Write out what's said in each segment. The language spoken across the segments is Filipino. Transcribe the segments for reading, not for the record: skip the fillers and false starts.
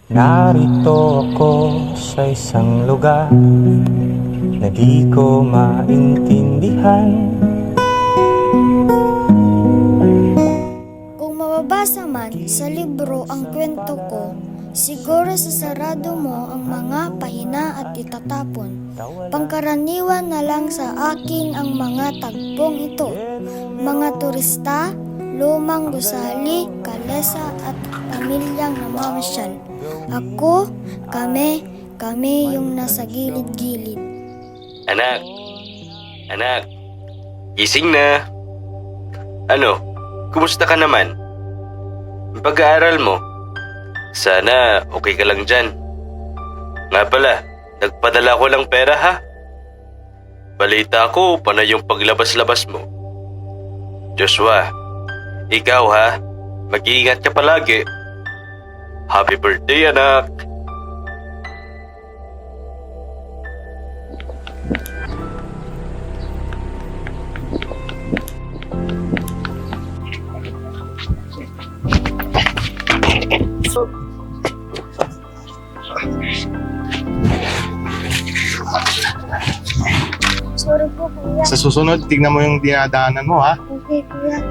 Narito ako sa isang lugar na di ko maintindihan. Kung mababasa man sa libro ang kwento ko, siguro sasarado mo ang mga pahina at itatapon. Pangkaraniwan na lang sa akin ang mga tagpong ito. Mga turista, lumang gusali, kalesa at pamilyang namamasyal. Ako, kami yung nasa gilid-gilid. Anak, gising na. Ano, kumusta ka naman? Ang pag-aaral mo? Sana okay ka lang dyan. Nga pala, nagpadala ko lang pera ha. Balita ko, panay yung paglabas-labas mo. Joshua, ikaw ha, mag-iingat ka palagi. Happy birthday, anak! Sorry po, kuya. Sa susunod, tignan mo yung dinadaanan mo, ha? Okay, kuya.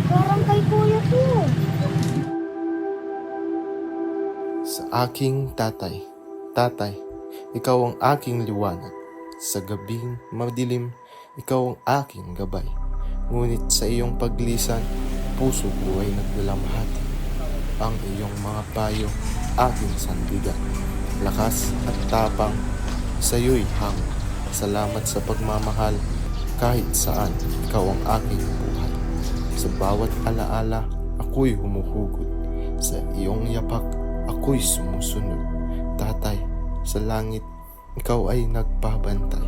Parang kay kuya ko. Sa aking tatay, ikaw ang aking liwanag. Sa gabing madilim, ikaw ang aking gabay. Ngunit sa iyong paglisan, puso ko ay naglalamhati. Ang iyong mga payo, aking sandigan. Lakas at tapang, sa iyo'y hango. Salamat sa pagmamahal, kahit saan, ikaw ang aking buhay. Sa bawat alaala, ako'y humuhugot. Sa iyong yapak, ako'y sumusunod. Tatay, sa langit, ikaw ay nagpabantay.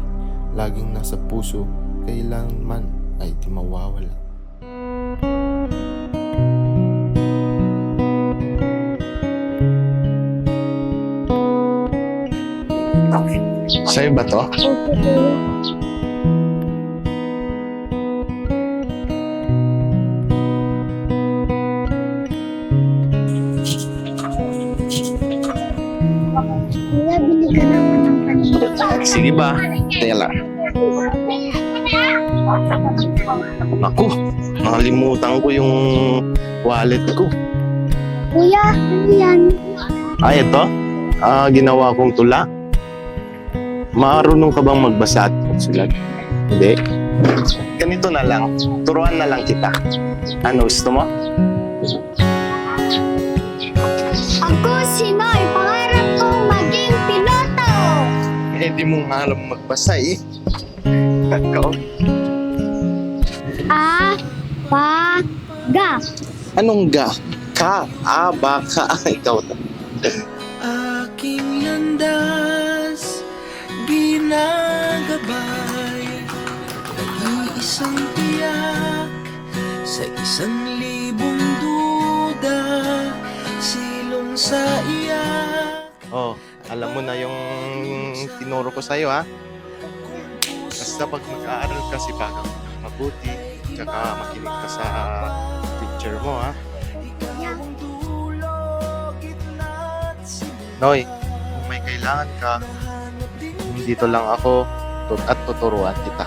Laging nasa puso, kailanman ay di mawawala. Sa'yo ba to? Okay, kuya. Kuya, bili ka naman ng panito. Sige ba? Teka lang. Naku, nakalimutan ko yung wallet ko. Kuya, ano yan? Ay, ito? Ginawa kong tula. Marunong ka bang magbasa at magsulat? Hindi. Ganito na lang. Turuan na lang kita. Ano, gusto mo? Ako si Noy, pangarap kong maging piloto. Eh, di mo nga alam magbasa eh. Ikaw? A, pa, Ga! Anong ga? Ka. Baka. Ikaw na. Aking landas, ginagabay, nag-iisang tiyak, sa 1,000 duda, silong sa iyak. Oh, alam mo na yung tinuro ko sa'yo, ha? Basta pag mag-aaral ka, sipagan mo ng mabuti, tsaka makinig ka sa teacher mo, ha? Noy, kung may kailangan ka, dito lang ako at tuturuan kita.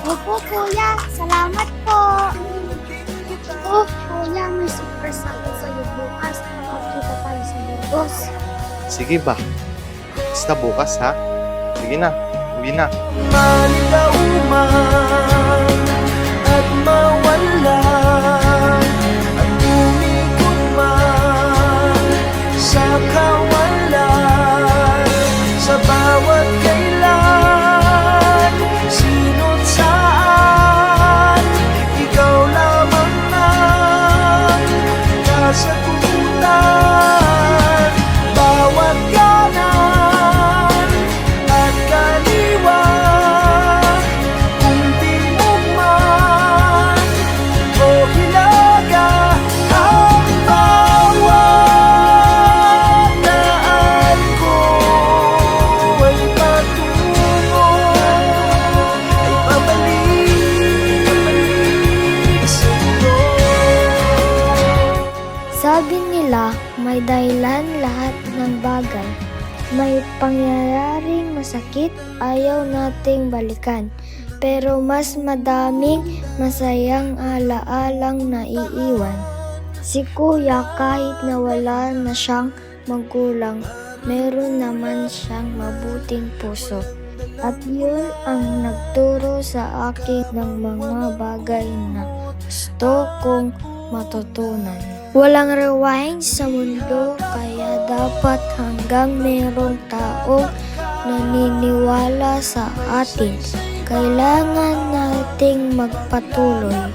Opo, kuya. Salamat po. Oh, kuya, may surprise ako sa'yo bukas. Makakita tayo sa Burgos. Sige ba? Basta bukas, ha? Sige na, uwi na. Maligaw man at mawala, at umikot man sa kawalan, sa bawat kailan, sino't saan, ikaw lamang ang kasagutan. Bawat kanan at kaliwa, kung di mo man o hilaga, ang bawat daan ko ay patungo, ay pabalik sa'yo. Sabi nila, may dahilan lahat ng bagay. May pangyayaring masakit, ayaw nating balikan. Pero mas madaming masayang alaalang naiiwan. Si kuya kahit na wala na siyang magulang, meron naman siyang mabuting puso. At yun ang nagturo sa akin ng mga bagay na gusto kong matutunan. Walang rewind sa mundo, kaya dapat hanggang merong taong naniniwala sa atin. Kailangan nating magpatuloy.